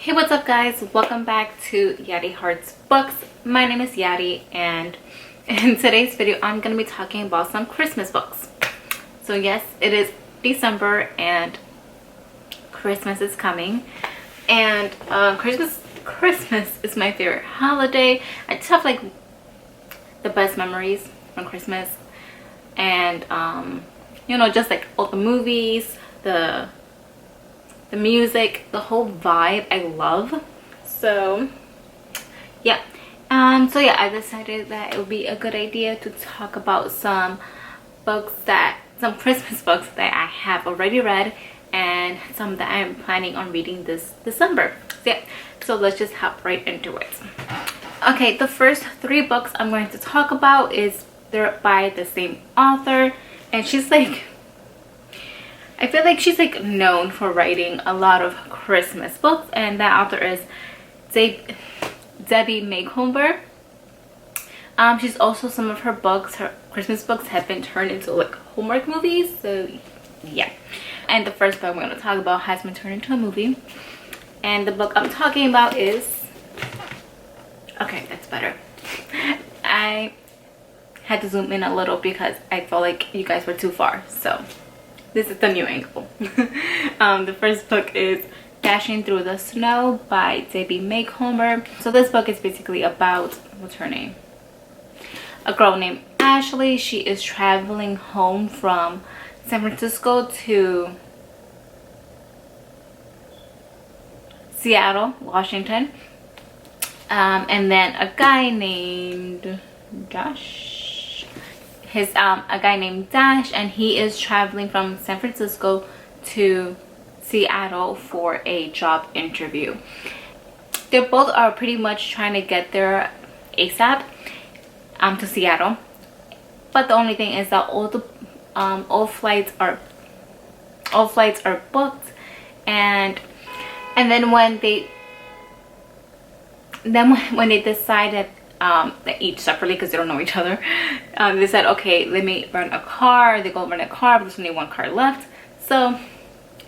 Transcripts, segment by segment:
Hey, what's up guys? Welcome back to Yari Hearts Books. My name is Yari, and in today's video I'm going to be talking about some Christmas books. So yes, it is December and Christmas is coming, and Christmas is my favorite holiday. I just have like the best memories from Christmas, and you know, just like all the movies, the music, the whole vibe I love. So yeah, I decided that it would be a good idea to talk about some Christmas books that I have already read and some that I'm planning on reading this December. So let's just hop right into it. Okay, the first three books I'm going to talk about they're by the same author, and she's like, I feel like she's like known for writing a lot of Christmas books, and that author is Debbie Macomber. She's also, some of her Christmas books have been turned into like Hallmark movies. So yeah, and the first book I'm going to talk about has been turned into a movie, and the book I'm talking about is, okay, that's better. I had to zoom in a little because I felt like you guys were too far, so this is the new angle. The first book is Dashing Through the Snow by Debbie Macomber. So this book is basically about, what's her name? A girl named Ashley. She is traveling home from San Francisco to Seattle, Washington. And then a guy named Dash, and he is traveling from San Francisco to Seattle for a job interview. They both are pretty much trying to get there ASAP to Seattle, but the only thing is that all flights are booked, and then when they decided they each separately, because they don't know each other, they said, okay, let me rent a car. They go rent a car, but there's only one car left. So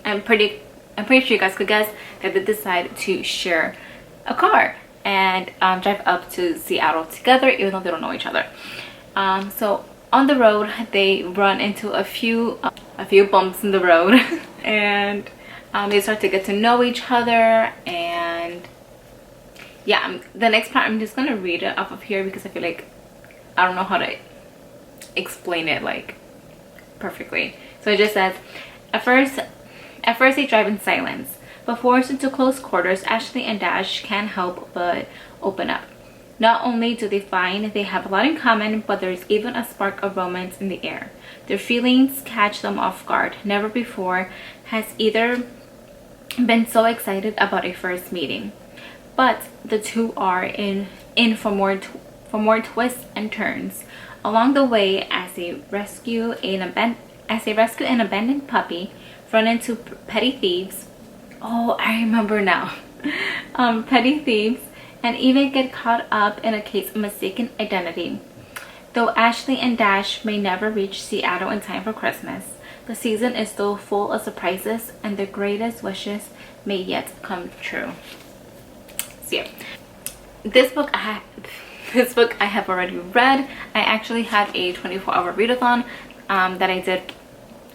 I'm pretty sure you guys could guess that they decided to share a car and drive up to Seattle together, even though they don't know each other. So on the road they run into a few bumps in the road and they start to get to know each other. And yeah, the next part I'm just gonna read it off of here because I feel like I don't know how to explain it like perfectly. So it just says, at first they drive in silence, but forced into close quarters, Ashley and Dash can't help but open up. Not only do they find they have a lot in common, but there's even a spark of romance in the air. Their feelings catch them off guard. Never before has either been so excited about a first meeting. But the two are in for more twists and turns along the way as they rescue an abandoned puppy, run into petty thieves. Oh, I remember now. Petty thieves, and even get caught up in a case of mistaken identity. Though Ashley and Dash may never reach Seattle in time for Christmas, the season is still full of surprises, and their greatest wishes may yet come true. So yeah, this book I have already read. I actually had a 24-hour readathon that I did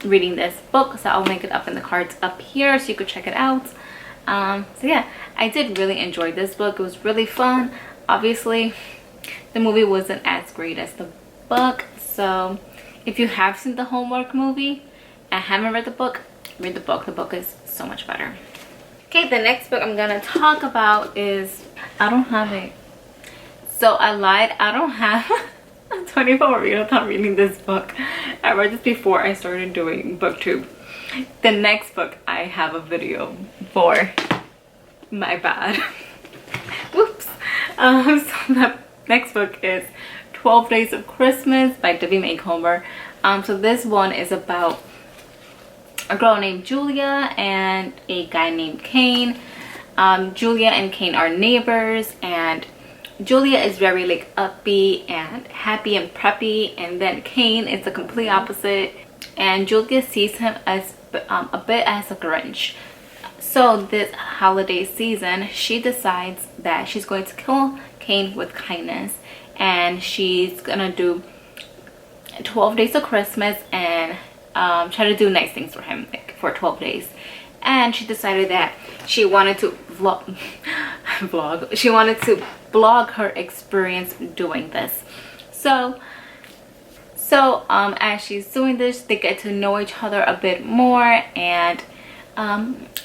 reading this book, so I'll link it up in the cards up here so you could check it out. So yeah, I did really enjoy this book. It was really fun. Obviously the movie wasn't as great as the book, so if you have seen the Hallmark movie and haven't read the book, read the book. The book is so much better. Okay, the next book I'm gonna talk about is, I don't have it. So I lied, I don't have a 24-hour readathon reading this book. I read this before I started doing booktube. The next book I have a video for. My bad. Whoops. So the next book is 12 Days of Christmas by Debbie Macomber. So this one is about a girl named Julia and a guy named Kane. Julia and Kane are neighbors, and Julia is very like upbeat and happy and preppy, and then Kane is the complete opposite, and Julia sees him as a bit as a Grinch. So this holiday season, she decides that she's going to kill Cain with kindness, and she's gonna do 12 days of Christmas and try to do nice things for him, like, for 12 days. And she decided that she wanted to she wanted to blog her experience doing this. So as she's doing this, they get to know each other a bit more, and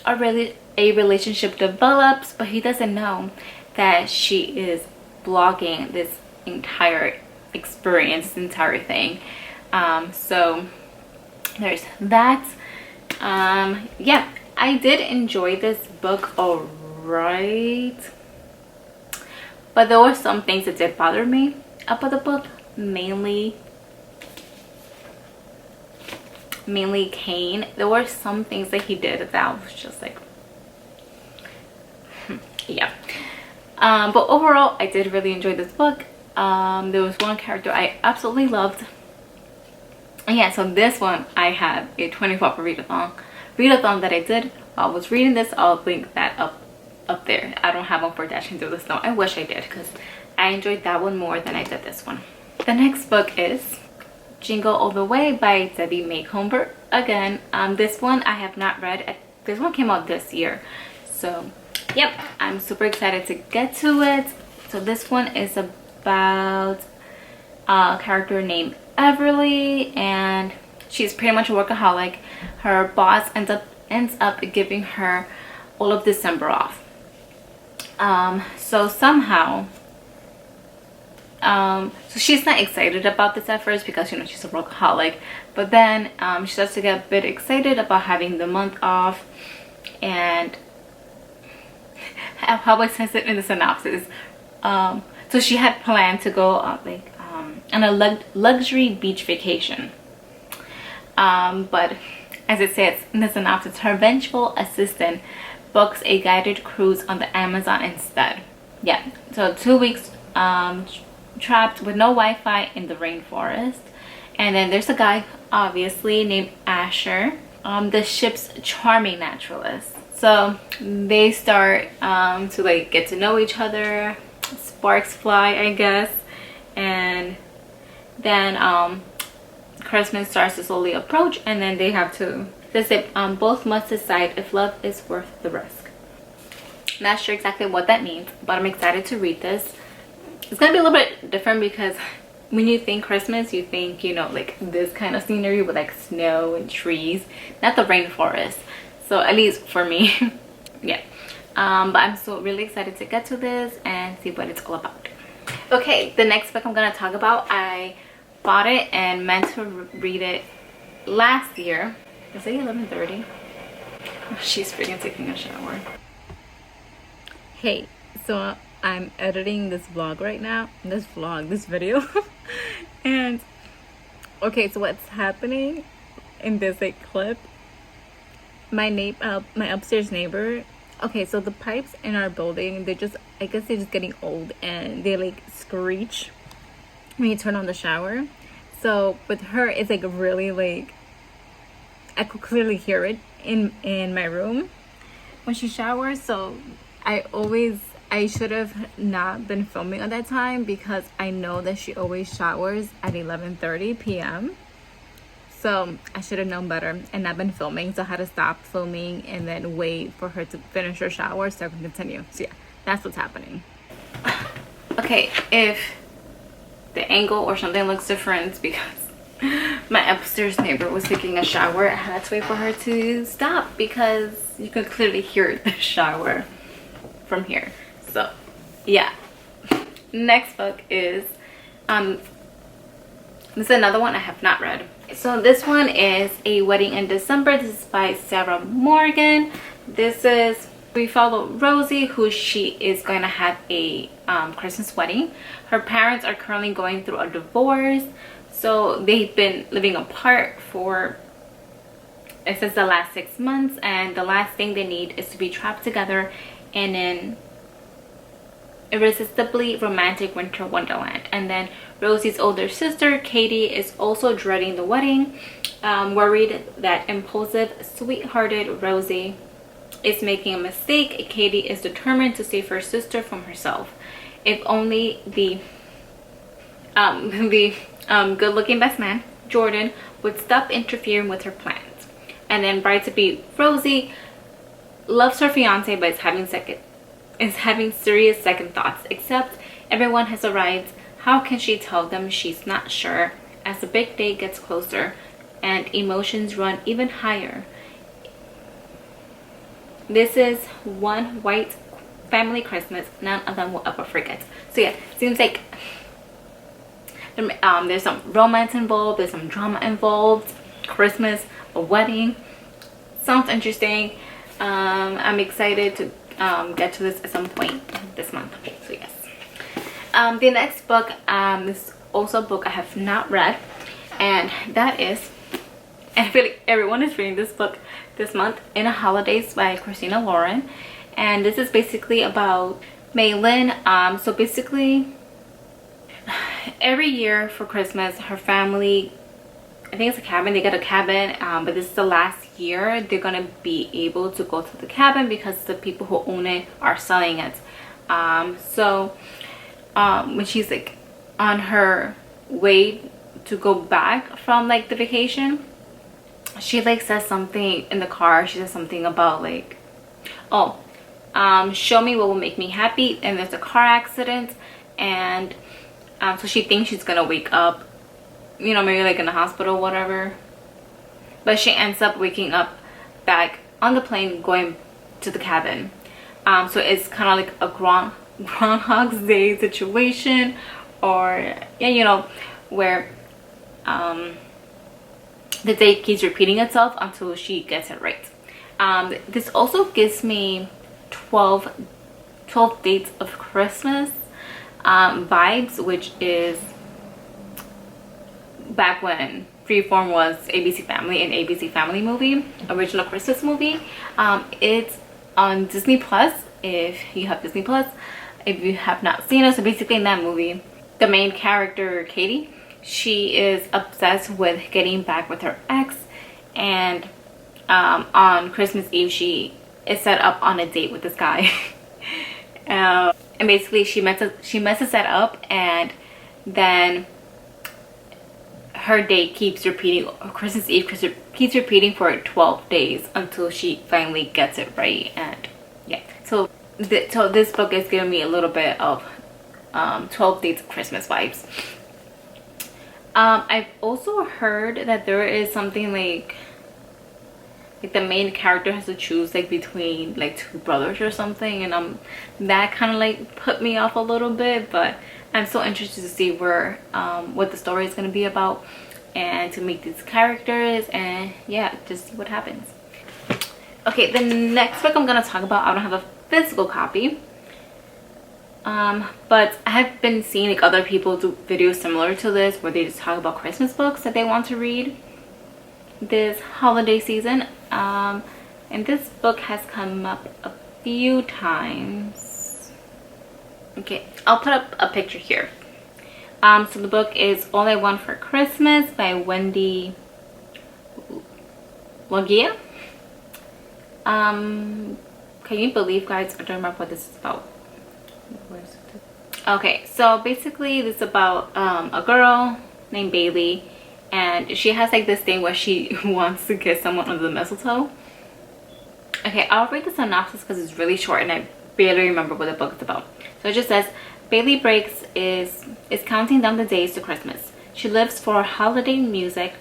a relationship develops, but he doesn't know that she is blogging this entire experience, this entire thing. So there's that. Yeah, I did enjoy this book alright, but there were some things that did bother me about the book, mainly Cain. There were some things that he did that was just like, yeah. But overall, I did really enjoy this book. There was one character I absolutely loved. And yeah, so this one, I have a 24-hour readathon that I did while I was reading this. I'll link that up there. I don't have one for Dashing Through the Snow. I wish I did, because I enjoyed that one more than I did this one. The next book is Jingle All the Way by Debbie May Comber. Again, this one I have not read. This one came out this year. So, yep, I'm super excited to get to it. So this one is about a character named Everly, and she's pretty much a workaholic. Her boss ends up giving her all of December off. So somehow, so she's not excited about this at first, because, you know, she's a workaholic, but then she starts to get a bit excited about having the month off. And how I says it in the synopsis, so she had planned to go on a luxury beach vacation, but as it says in the synopsis, her vengeful assistant books a guided cruise on the Amazon instead. Yeah, so 2 weeks trapped with no Wi-Fi in the rainforest. And then there's a guy, obviously, named Asher, the ship's charming naturalist. So they start to like get to know each other, sparks fly, I guess, and then Christmas starts to slowly approach, and then they have to both must decide if love is worth the risk. Not sure exactly what that means, but I'm excited to read this. It's gonna be a little bit different, because when you think Christmas, you think, you know, like this kind of scenery with like snow and trees, not the rainforest. So at least for me, yeah. But I'm still really excited to get to this and see what it's all about. Okay, the next book I'm gonna talk about, I bought it and meant to read it last year. Is it 11:30? Oh, she's freaking taking a shower. Hey, so I'm editing this vlog right now. This video. And okay, so what's happening in this like clip? My upstairs neighbor. Okay, so the pipes in our building, I guess they're just getting old, and they like screech when you turn on the shower. So with her, it's like really like, I could clearly hear it in my room when she showers. So I should have not been filming at that time, because I know that she always showers at 11:30 p.m. So I should have known better and not been filming. So I had to stop filming and then wait for her to finish her shower so I can continue. So yeah, that's what's happening. Okay, if the angle or something looks different, it's because my upstairs neighbor was taking a shower. I had to wait for her to stop, because you can clearly hear the shower from here. So yeah, next book is this is another one I have not read. So this one is A Wedding in December. This is by Sarah Morgan. We follow Rosie, who she is going to have a Christmas wedding. Her parents are currently going through a divorce, so they've been living apart for, it says, the last 6 months, and the last thing they need is to be trapped together in an irresistibly romantic winter wonderland. And then Rosie's older sister Katie is also dreading the wedding, worried that impulsive, sweet-hearted Rosie is making a mistake. Katie is determined to save her sister from herself. If only the good-looking best man, Jordan, would stop interfering with her plans. And then bride-to-be Rosie loves her fiance, but is having serious second thoughts. Except everyone has arrived. How can she tell them she's not sure? As the big day gets closer and emotions run even higher. This is one white family Christmas none of them will ever forget. So yeah, seems like there's some romance involved, there's some drama involved, Christmas, a wedding. Sounds interesting. I'm excited to get to this at some point this month. So yes. The next book is also a book I have not read, and that is, and I feel like everyone is reading this book this month, In the Holidays by Christina Lauren. And this is basically about Maylin. So basically every year for Christmas her family, I think it's a cabin, they get a cabin, but this is the last year they're gonna be able to go to the cabin because the people who own it are selling it. When she's like on her way to go back from like the vacation, she like says something in the car. She says something about like, oh, show me what will make me happy, and there's a car accident, and so she thinks she's gonna wake up, you know, maybe like in the hospital or whatever, but she ends up waking up back on the plane going to the cabin. So it's kind of like a Groundhog's Day situation, or yeah, you know, where the day keeps repeating itself until she gets it right. This also gives me 12 Dates of Christmas vibes, which is back when Freeform was ABC Family, an ABC Family movie, original Christmas movie. It's on Disney Plus if you have Disney Plus. If you have not seen it, so basically in that movie, the main character Katie, she is obsessed with getting back with her ex, and on Christmas Eve she is set up on a date with this guy. And basically she messes that up, and then her date keeps repeating, Christmas Eve keeps repeating for 12 days until she finally gets it right. And yeah, so this book is giving me a little bit of 12 Dates of Christmas vibes. I've also heard that there is something like the main character has to choose like between like two brothers or something, and that kind of like put me off a little bit, but I'm so interested to see where what the story is going to be about, and to meet these characters, and yeah, just see what happens. Okay, the next book I'm going to talk about, I don't have a physical copy, but I have been seeing like other people do videos similar to this where they just talk about Christmas books that they want to read this holiday season. And this book has come up a few times. Okay, I'll put up a picture here. So the book is All I Want for Christmas by Wendy Logia. Can you believe, guys, I don't remember what this is about. Okay, so basically this is about a girl named Bailey, and she has like this thing where she wants to kiss someone under the mistletoe. Okay, I'll read the synopsis because it's really short and I barely remember what the book is about. So it just says, Bailey Briggs is counting down the days to Christmas. She lives for holiday music,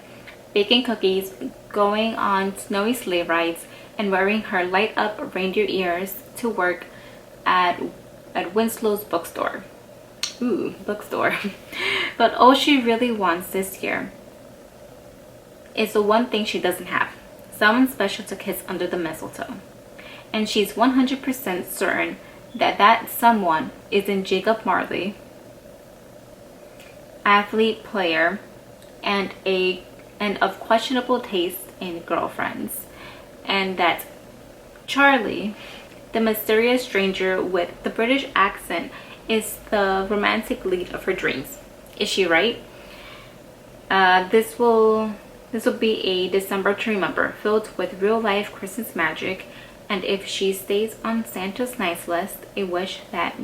baking cookies, going on snowy sleigh rides, and wearing her light-up reindeer ears to work at Winslow's bookstore. Ooh, bookstore. But all she really wants this year is the one thing she doesn't have. Someone special to kiss under the mistletoe. And she's 100% certain that that someone isn't Jacob Marley, athlete, player, and of questionable taste in girlfriends. And that Charlie, the mysterious stranger with the British accent, is the romantic lead of her dreams. Is she right? This will be a December to remember, filled with real life Christmas magic And if she stays on Santa's nice list, a wish that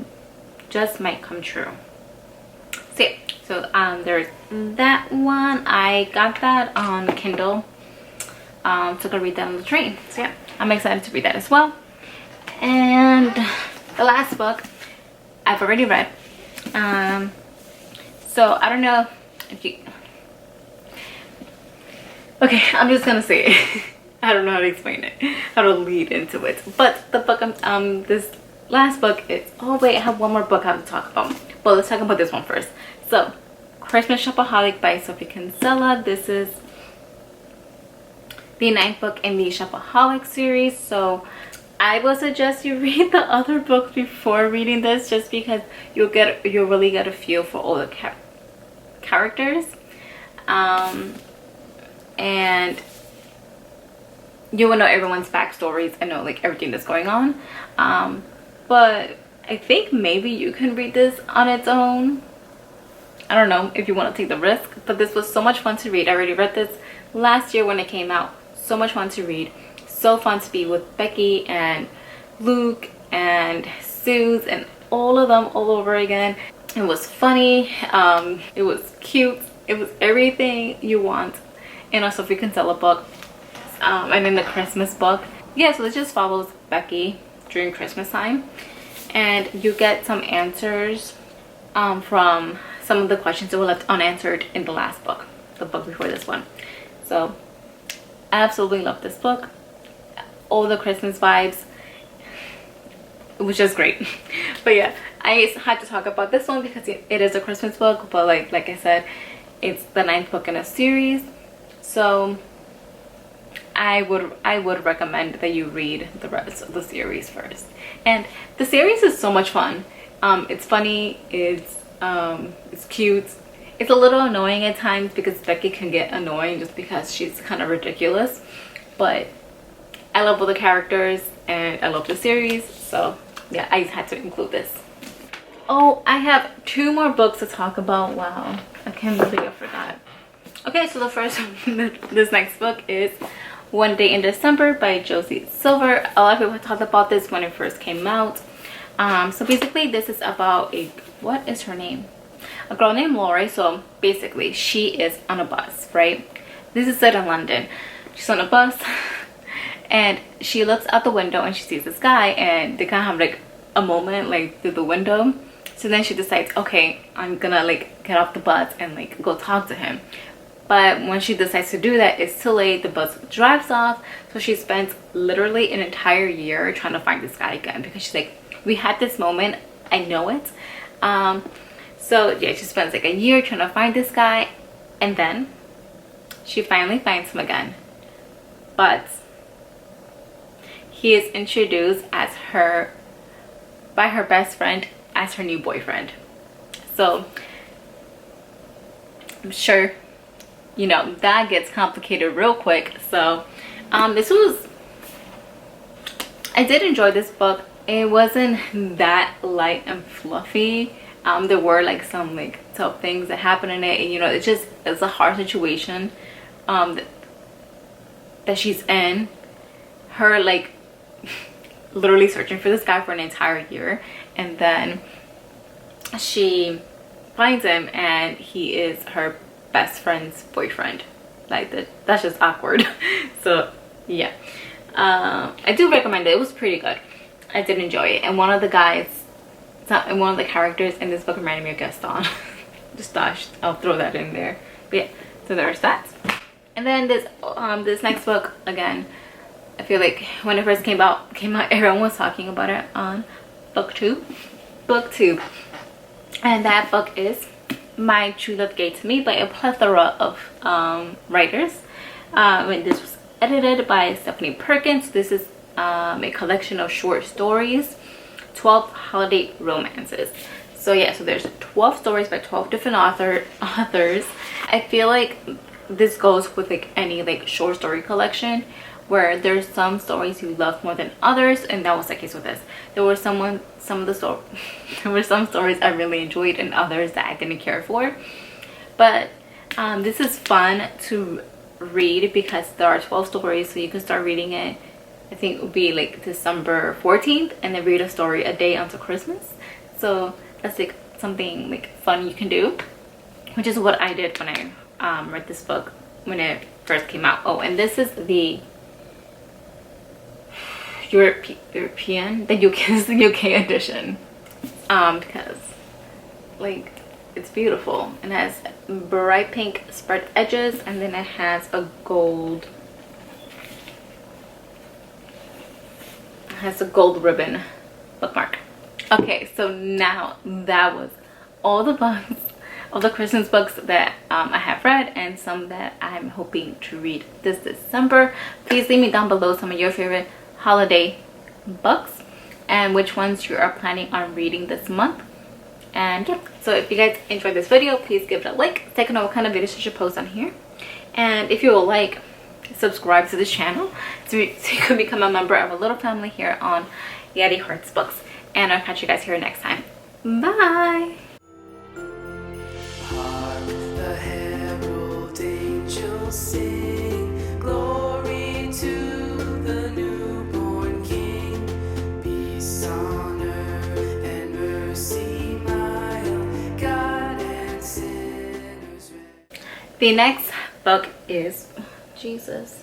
just might come true. So yeah, so there's that one. I got that on Kindle. So I'm gonna read that on the train. So yeah, I'm excited to read that as well. And the last book I've already read. So I don't know if you, okay, I'm just gonna say it. I don't know how to explain it, how to lead into it. But the book, this last book is, oh wait, I have one more book I have to talk about. But let's talk about this one first. So, Christmas Shopaholic by Sophie Kinsella. This is the 9th book in the Shopaholic series. So, I would suggest you read the other books before reading this, just because you'll really get a feel for all the characters, and you will know everyone's backstories and know like everything that's going on. But I think maybe you can read this on its own. I don't know if you want to take the risk, but this was so much fun to read. I already read this last year when it came out. So much fun to read. So fun to be with Becky and Luke and Suze and all of them all over again. It was funny. It was cute. It was everything you want in a Sophie Kinsella book. And in the Christmas book. Yeah, so it just follows Becky during Christmas time. And you get some answers from some of the questions that were left unanswered in the last book. The book before this one. So, I absolutely love this book. All the Christmas vibes. It was just great. But yeah, I had to talk about this one because it is a Christmas book. But like I said, it's the 9th book in a series. So, I would recommend that you read the rest of the series first. And the series is so much fun. It's funny, it's cute. It's a little annoying at times because Becky can get annoying just because she's kind of ridiculous. But I love all the characters and I love the series. So yeah, I had to include this. Oh, I have 2 more books to talk about. Wow, I can't believe I forgot. Okay, so the first this next book is One Day in December by Josie Silver. A lot of people talked about this when it first came out. So basically this is about what is her name? A girl named Lori. So basically she is on a bus, right? This is set in London. She's on a bus and she looks out the window and she sees this guy, and they kind of have like a moment like through the window. So then she decides, okay, I'm gonna like get off the bus and like go talk to him. But when she decides to do that, it's too late. The bus drives off. So she spends literally an entire year trying to find this guy again, because she's like, we had this moment, I know it. So yeah, she spends like a year trying to find this guy, and then she finally finds him again. But he is introduced by her best friend as her new boyfriend. So I'm sure, you know, that gets complicated real quick. So I did enjoy this book. It wasn't that light and fluffy. There were like some like tough things that happened in it, and you know, it's a hard situation that she's in. Her like literally searching for this guy for an entire year, and then she finds him and he is her best friend's boyfriend. Like that's just awkward. So yeah, I do recommend it. It was pretty good. I did enjoy it. And one of the characters in this book reminded me of Gaston. Just thought I'll throw that in there. But yeah, so there's that. And then this next book, again, I feel like when it first came out, everyone was talking about it on booktube. And that book is My True Love Gave to Me by a plethora of writers. And this was edited by Stephanie Perkins. This is a collection of short stories, 12 holiday romances. So yeah, so there's 12 stories by 12 different authors. I feel like this goes with like any like short story collection, where there's some stories you love more than others, and that was the case with this. There were some stories I really enjoyed and others that I didn't care for. But this is fun to read because there are 12 stories, so you can start reading it I think it would be like December 14th, and then read a story a day until Christmas. So that's like something like fun you can do, which is what I did when I read this book when it first came out. Oh, and this is the European, the UK, is the UK edition, because like it's beautiful and it has bright pink spread edges, and then it has a gold, ribbon bookmark. Okay, so now that was all the books, all the Christmas books that I have read, and some that I'm hoping to read this December. Please leave me down below some of your favorite holiday books and which ones you are planning on reading this month. And yeah, so if you guys enjoyed this video, please give it a like. Take a note what kind of videos I should post on here, and if you will like, subscribe to this channel so you can become a member of a little family here on Yari Hearts Books. And I'll catch you guys here next time. Bye. Hark the herald angels sing, glory to the newborn King. Peace on earth and mercy mild, God and sinners. The next book is Jesus.